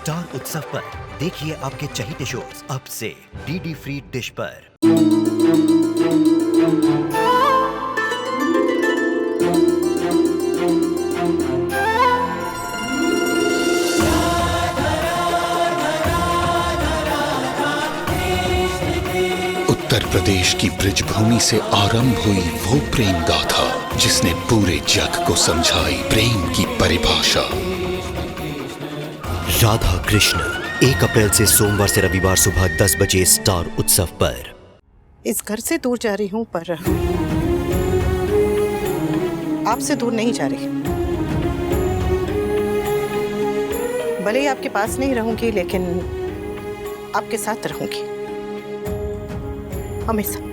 Star उत्सव पर देखिए आपके चहीते शोज अब से डीडी फ्री डिश पर। उत्तर प्रदेश की ब्रिजभूमि से आरंभ हुई वो प्रेम गाथा जिसने पूरे जग को समझाई प्रेम की परिभाषा। राधा कृष्ण 1 अप्रैल से सोमवार से रविवार सुबह 10 बजे स्टार उत्सव पर। इस घर से दूर जा रही हूँ पर आपसे दूर नहीं जा रही। भले ही आपके पास नहीं रहूंगी लेकिन आपके साथ रहूंगी हमेशा।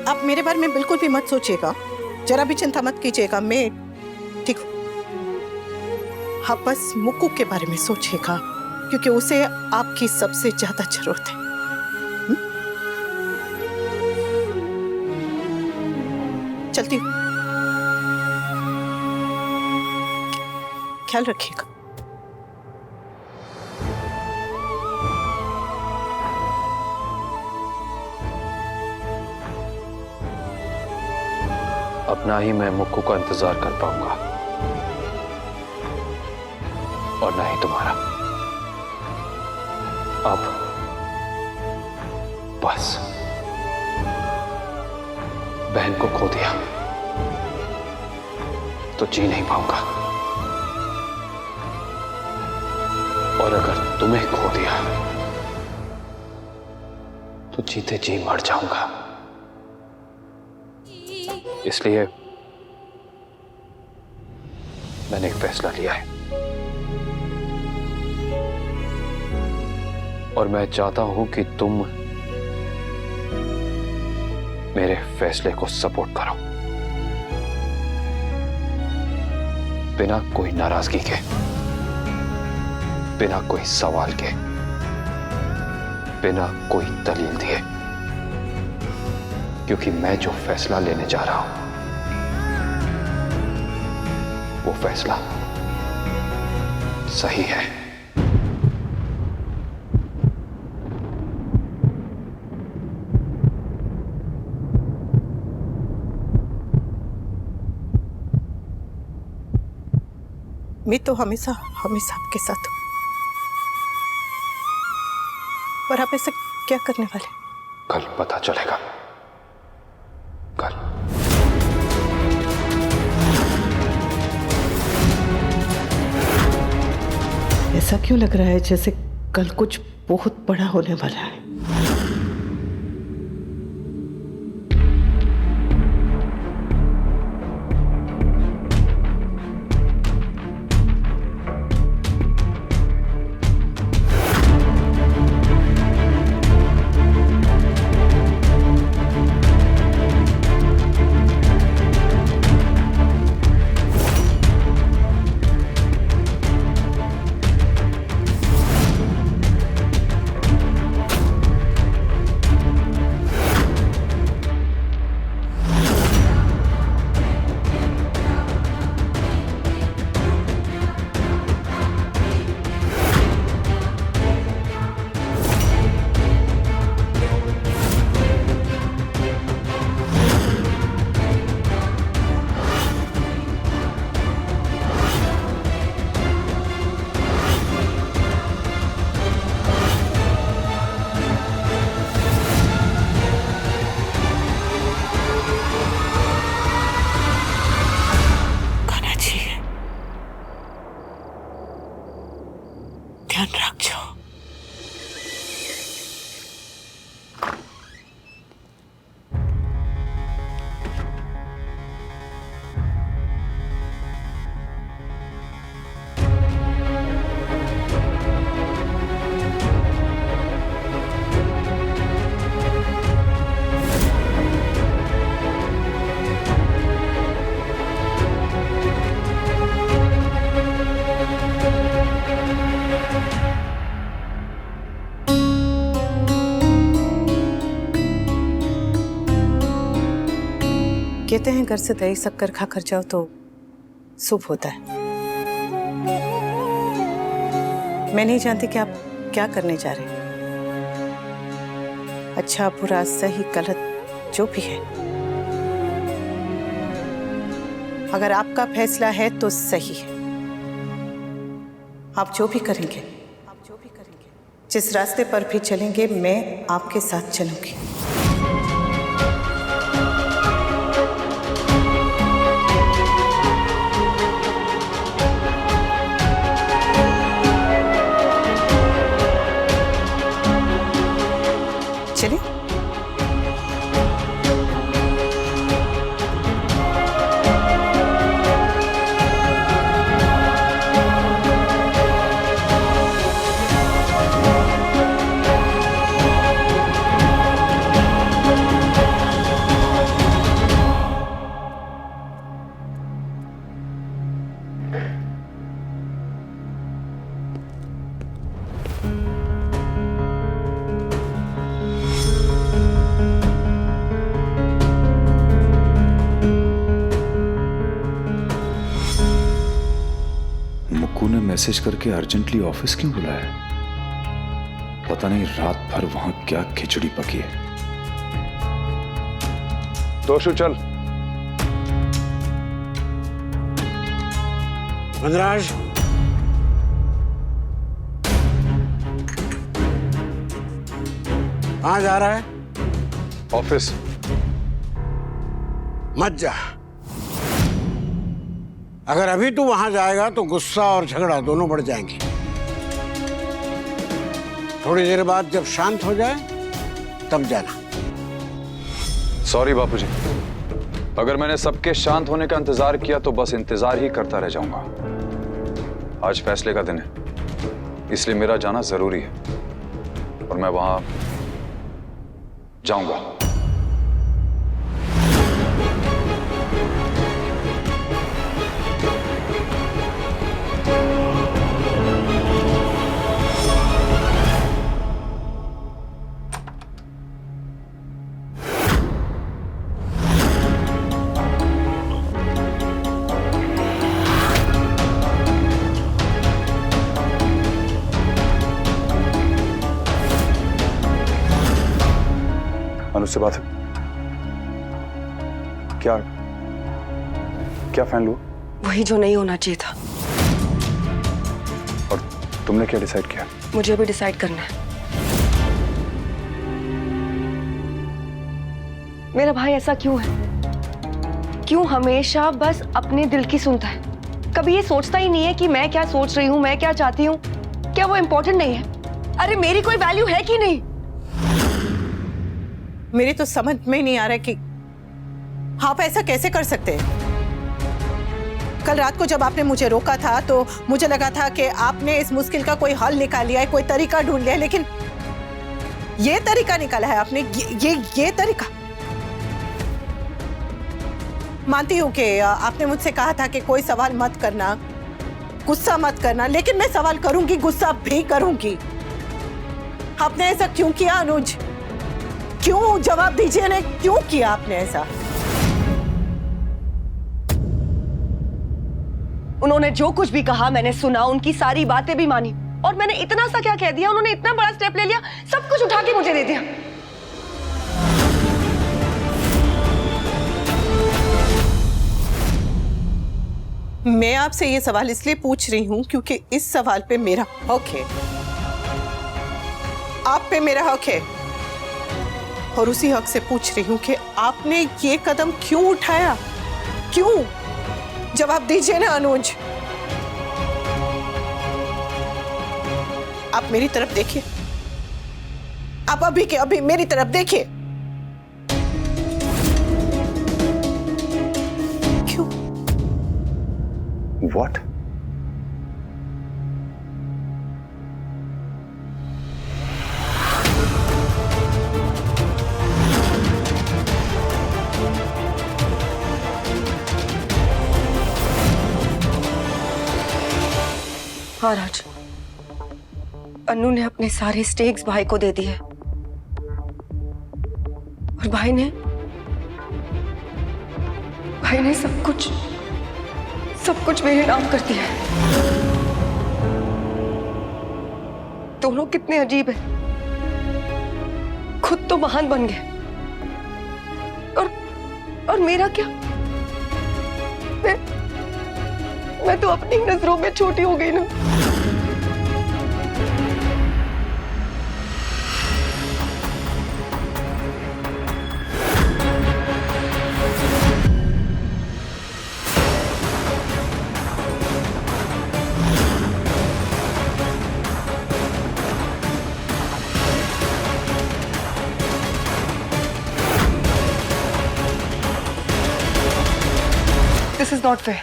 आप मेरे बारे में बिल्कुल भी मत सोचिएगा, जरा भी चिंता मत कीजिएगा, मैं ठीक हूँ। आप बस मुक्कू के बारे में सोचिएगा क्योंकि उसे आपकी सबसे ज्यादा जरूरत है। चलती हूँ, ख्याल रखिएगा। अब ना ही मैं मुक्कू का इंतजार कर पाऊंगा और ना ही तुम्हारा। अब बस बहन को खो दिया तो जी नहीं पाऊंगा, और अगर तुम्हें खो दिया तो जीते जी मर जाऊंगा। इसलिए मैंने एक फैसला लिया है और मैं चाहता हूं कि तुम मेरे फैसले को सपोर्ट करो, बिना कोई नाराजगी के, बिना कोई सवाल के, बिना कोई दलील दिए, क्योंकि मैं जो फैसला लेने जा रहा हूं वो फैसला सही है। मैं तो हमेशा हमेशा आपके साथ हूं, और आप ऐसा क्या करने वाले? कल पता चलेगा, कल। ऐसा क्यों लग रहा है जैसे कल कुछ बहुत बड़ा होने वाला है? कहते हैं घर से दही शक्कर खाकर जाओ तो शुभ होता है। मैं नहीं जानती कि आप क्या करने जा रहे हैं। अच्छा बुरा सही गलत जो भी है, अगर आपका फैसला है तो सही है। आप जो भी करेंगे, जिस रास्ते पर भी चलेंगे, मैं आपके साथ चलूंगी। चलिए। मुक्कू ने मैसेज करके अर्जेंटली ऑफिस क्यों बुलाया? पता नहीं रात भर वहां क्या खिचड़ी पकी है। तोशु चल। वनराज, कहाँ जा रहा है? ऑफिस। मत जा। अगर अभी तू वहां जाएगा तो गुस्सा और झगड़ा दोनों बढ़ जाएंगे। थोड़ी देर बाद जब शांत हो जाए तब जाना। सॉरी बापूजी, अगर मैंने सबके शांत होने का इंतजार किया तो बस इंतजार ही करता रह जाऊंगा। आज फैसले का दिन है, इसलिए मेरा जाना जरूरी है और मैं वहां जाऊंगा। अनुज से बात है? क्या क्या फैन लू? वही जो नहीं होना चाहिए था। और तुमने क्या डिसाइड किया? मुझे भी डिसाइड करना है। मेरा भाई ऐसा क्यों है? क्यों हमेशा बस अपने दिल की सुनता है? कभी ये सोचता ही नहीं है कि मैं क्या सोच रही हूँ, मैं क्या चाहती हूँ? क्या वो इम्पोर्टेंट नहीं है? अरे मेरी कोई वैल्यू है कि नहीं? मेरी तो समझ में नहीं आ रहा कि आप ऐसा कैसे कर सकते हैं। कल रात को जब आपने मुझे रोका था तो मुझे लगा था कि आपने इस मुश्किल का कोई हल निकाल लिया है, कोई तरीका ढूंढ लिया है, लेकिन ये तरीका निकाला है आपने। ये तरीका। मानती हूं कि आपने मुझसे कहा था कि कोई सवाल मत करना, गुस्सा मत करना, लेकिन मैं सवाल करूंगी, गुस्सा भी करूंगी। आपने ऐसा क्यों किया अनुज? क्यों? जवाब दीजिए ना, क्यों किया आपने ऐसा? उन्होंने जो कुछ भी कहा मैंने सुना, उनकी सारी बातें भी मानी, और मैंने इतना सा क्या कह दिया? उन्होंने इतना बड़ा स्टेप ले लिया, सब कुछ उठा के मुझे दे दिया। मैं आपसे ये सवाल इसलिए पूछ रही हूं क्योंकि इस सवाल पे मेरा हक है, आप पे मेरा हक है, और उसी हक से पूछ रही हूं कि आपने ये कदम क्यों उठाया? क्यों? जवाब दीजिए ना अनुज। आप मेरी तरफ देखिए, आप अभी के अभी मेरी तरफ देखिए। क्यों? What? हाँ राज, अनु ने अपने सारे स्टेक्स भाई को दे दिए और भाई ने भाई ने सब कुछ मेरे नाम कर दिया है। दोनों कितने अजीब हैं। खुद तो महान बन गए और मेरा क्या? मैं तो अपनी नजरों में छोटी हो गई ना। This is not fair.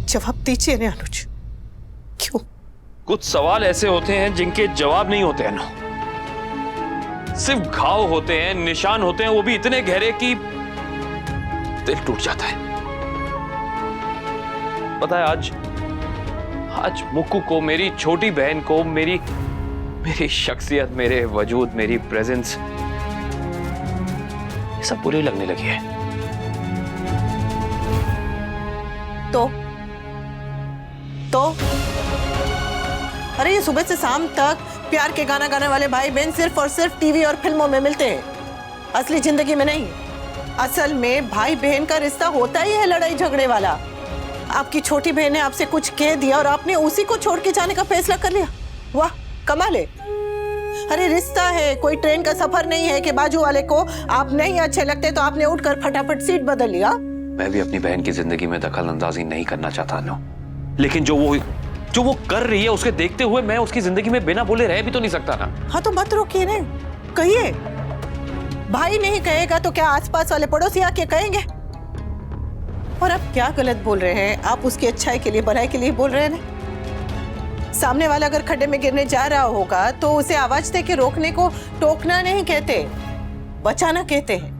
जवाब दीजिए ना अनुज, क्यों? कुछ सवाल ऐसे होते हैं जिनके जवाब नहीं होते हैं ना। सिर्फ घाव होते हैं, निशान होते हैं, वो भी इतने गहरे कि दिल टूट जाता है। पता है आज मुक्कू को, मेरी छोटी बहन को, मेरी शख्सियत, मेरे वजूद, मेरी प्रेजेंस, ये सब बुरी लगने लगी है। तो अरे ये सुबह से शाम तक प्यार के गाना गाने वाले भाई बहन सिर्फ और सिर्फ टीवी और फिल्मों में मिलते हैं, असली जिंदगी में नहीं। असल में भाई बहन का रिश्ता होता ही है लड़ाई झगड़े वाला। आपकी छोटी बहन ने आपसे कुछ कह दिया और आपने उसी को छोड़ के जाने का फैसला कर लिया। वाह, कमाल है। अरे रिश्ता है, कोई ट्रेन का सफर नहीं है कि बाजू वाले को आप नहीं अच्छे लगते तो आपने उठकर फटाफट सीट बदल लिया। मैं भी अपनी बहन की जिंदगी में दखल अंदाजी नहीं करना चाहता नो, लेकिन जो वो कर रही है उसके देखते हुए मैं उसकी जिंदगी में बिना बोले रह भी तो नहीं सकता ना। हाँ तो मत रोकिए ना, कहिए। भाई नहीं कहेगा तो क्या आसपास वाले पड़ोसी आके कहेंगे? और आप क्या गलत बोल रहे हैं? आप उसकी अच्छाई के लिए, भलाई के लिए बोल रहे हैं ना। सामने वाला अगर खड्डे में गिरने जा रहा होगा तो उसे आवाज दे के रोकने को टोकना नहीं कहते, बचाना कहते हैं।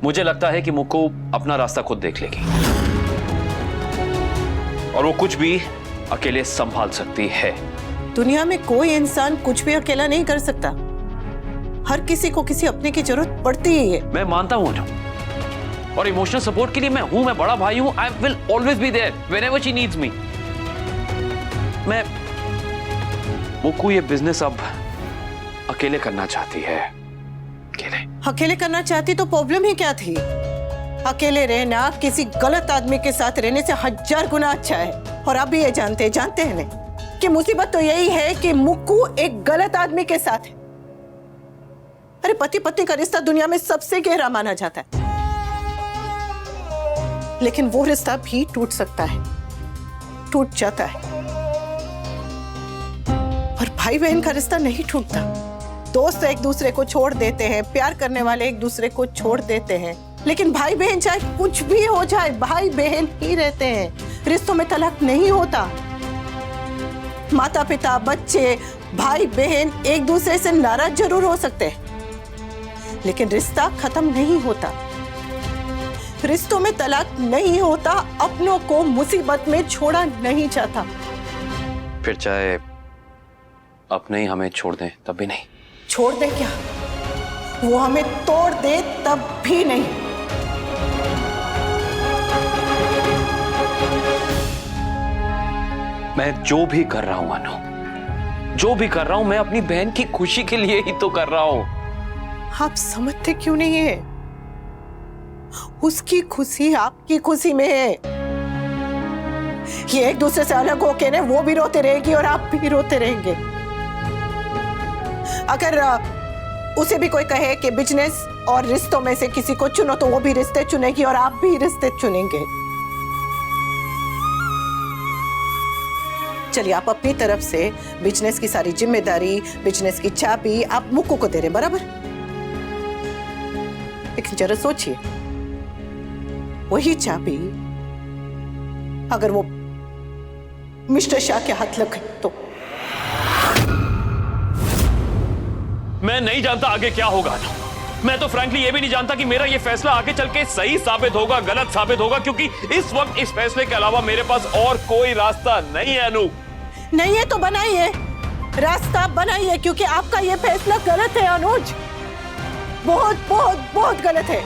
मुझे लगता है कि मुक्कू अपना रास्ता खुद देख लेगी और वो कुछ भी अकेले संभाल सकती है। दुनिया में कोई इंसान कुछ भी अकेला नहीं कर सकता। हर किसी को किसी अपने की जरूरत पड़ती ही है। मैं मानता हूं और इमोशनल सपोर्ट के लिए मैं हूं, मैं बड़ा भाई हूं। I will always be there whenever she needs me. Mukku ये बिजनेस अब अकेले करना चाहती है। अकेले करना चाहती तो प्रॉब्लम ही क्या थी? अकेले रहना किसी गलत आदमी के साथ रहने से 1000 गुना अच्छा है। और आप भी ये जानते हैं ना कि मुसीबत तो यही है कि मुक्कू एक गलत आदमी के साथ है। अरे पति पत्नी का रिश्ता दुनिया में सबसे गहरा माना जाता है, लेकिन वो रिश्ता भी टूट सकता है, टूट जाता है। और भाई बहन का रिश्ता नहीं टूटता। दोस्त एक दूसरे को छोड़ देते हैं, प्यार करने वाले एक दूसरे को छोड़ देते हैं, लेकिन भाई बहन चाहे कुछ भी हो जाए, भाई बहन ही रहते हैं। रिश्तों में तलाक नहीं होता। माता पिता, बच्चे, भाई बहन एक दूसरे से नाराज जरूर हो सकते हैं, लेकिन रिश्ता खत्म नहीं होता। रिश्तों में तलाक नहीं होता, अपनों को मुसीबत में छोड़ा नहीं जाता। फिर चाहे अपने ही हमें छोड़ दें तब भी नहीं। छोड़ दे क्या? वो हमें तोड़ दे तब भी नहीं। मैं जो भी कर रहा हूं अनु, जो भी कर रहा हूं, मैं अपनी बहन की खुशी के लिए ही तो कर रहा हूं। आप समझते क्यों नहीं है? उसकी खुशी आपकी खुशी में है। ये एक दूसरे से अलग होके ना, वो भी रोते रहेगी और आप भी रोते रहेंगे। अगर उसे भी कोई कहे कि बिजनेस और रिश्तों में से किसी को चुनो, तो वो भी रिश्ते चुनेगी और आप भी रिश्ते चुनेंगे। चलिए, आप अपनी तरफ से बिजनेस की सारी जिम्मेदारी, बिजनेस की चाबी आप मुक्कू को दे रहे, बराबर? लेकिन जरा सोचिए, वही चाबी अगर वो मिस्टर शाह के हाथ लग गई तो? मैं नहीं जानता आगे क्या होगा। मैं तो फ्रैंकली ये भी नहीं जानता कि मेरा ये फैसला आगे चल के सही साबित होगा, गलत साबित होगा, क्योंकि इस वक्त इस फैसले के अलावा मेरे पास और कोई रास्ता नहीं है। अनु, नहीं है तो बनाइए, रास्ता बनाइए, क्योंकि आपका ये फैसला गलत है अनुज। बहुत बहुत बहुत गलत है।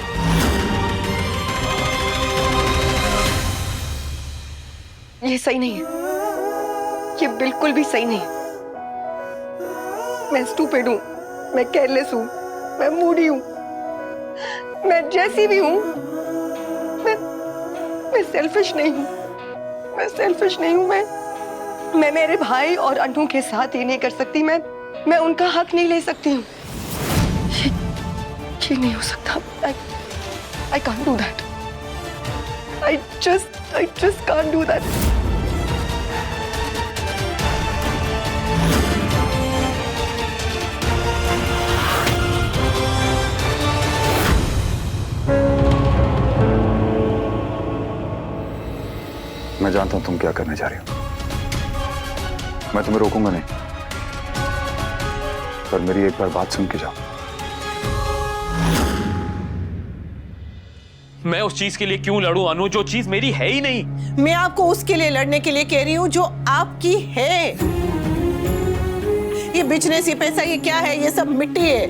ये सही नहीं है, ये बिल्कुल भी सही नहीं है। मैं स्टूपिड हूँ, मैं केयरलेस हूँ, मैं मूडी हूँ, मैं जैसी भी हूँ, मैं सेल्फिश नहीं हूँ, मैं सेल्फिश नहीं हूँ। मैं मेरे भाई और अनु के साथ ये नहीं कर सकती, मैं उनका हक नहीं ले सकती हूँ। ये नहीं हो सकता। I can't do that. I just can't do that. मैं जानता हूं तुम क्या करने जा रही हो। मैं तुम्हें रोकूंगा नहीं, पर मेरी एक बार बात सुन के जाओ। मैं उस चीज के लिए क्यों लड़ूं अनु, जो चीज मेरी है ही नहीं। मैं आपको उसके लिए लड़ने के लिए कह रही हूँ जो आपकी है। ये बिजनेस, ये पैसा, ये क्या है? ये सब मिट्टी है।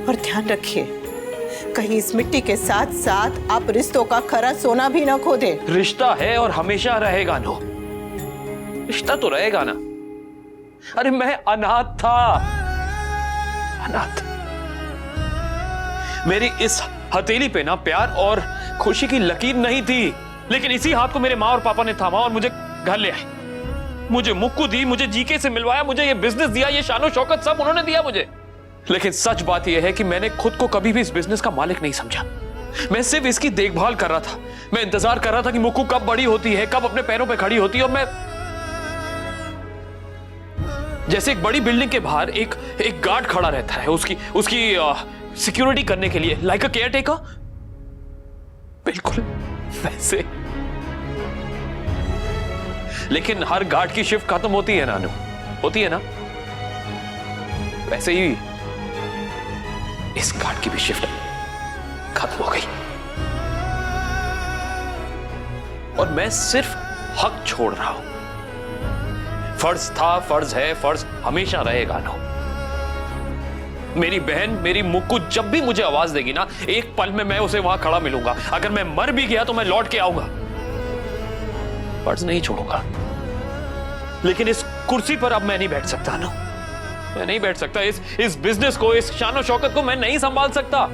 और ध्यान रखिए, कहीं इस मिट्टी के साथ साथ आप रिश्तों का खरा सोना भी ना खो दे। रिश्ता है और हमेशा रहेगा अनु, रिश्ता तो रहेगा ना। अरे मैं अनाथ था, अनाथ। मेरी इस हथेली पे ना प्यार और खुशी की लकीर नहीं थी, लेकिन इसी हाथ को मेरे माँ और पापा ने थामा और मुझे घर ले आए। मुझे मुक्कू दी, मुझे जीके से मिलवाया, मुझे ये बिजनेस दिया, ये शानो शौकत सब उन्होंने दिया मुझे। लेकिन सच बात यह है कि मैंने खुद को कभी भी इस बिजनेस का मालिक नहीं समझा। मैं सिर्फ इसकी देखभाल कर रहा था। मैं इंतजार कर रहा था कि मुक्कू कब बड़ी होती है, कब अपने पैरों पे खड़ी होती है। और मैं जैसे एक बड़ी बिल्डिंग के बाहर एक गार्ड खड़ा रहता है उसकी सिक्योरिटी करने के लिए, लाइक अ केयरटेकर, बिल्कुल वैसे। लेकिन हर गार्ड की शिफ्ट खत्म होती है ना अनु, होती है ना, वैसे ही इस गार्ड की भी शिफ्ट खत्म हो गई और मैं सिर्फ हक छोड़ रहा हूं। फर्ज था, फर्ज है, फर्ज हमेशा रहेगा ना। मेरी बहन, मेरी मुक्कू जब भी मुझे आवाज देगी ना, एक पल में मैं उसे वहां खड़ा मिलूंगा। अगर मैं मर भी गया तो मैं लौट के आऊंगा, फर्ज नहीं छोड़ूंगा। लेकिन इस कुर्सी पर अब मैं नहीं बैठ सकता ना, मैं नहीं बैठ सकता। इस बिजनेस को, इस शानो शौकत को मैं नहीं संभाल सकता।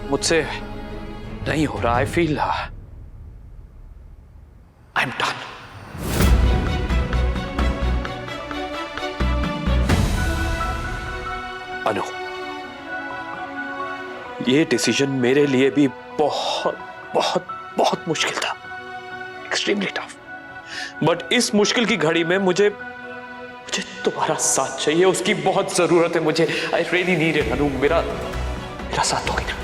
मुझसे नहीं हो रहा। I feel I am done. Anu, ये डिसीजन मेरे लिए भी बहुत बहुत बहुत मुश्किल था, एक्सट्रीमली टफ। बट इस मुश्किल की घड़ी में मुझे तुम्हारा साथ चाहिए, उसकी बहुत जरूरत है मुझे। आई रियली नीड इट अनु। मेरा साथ दोगी ना?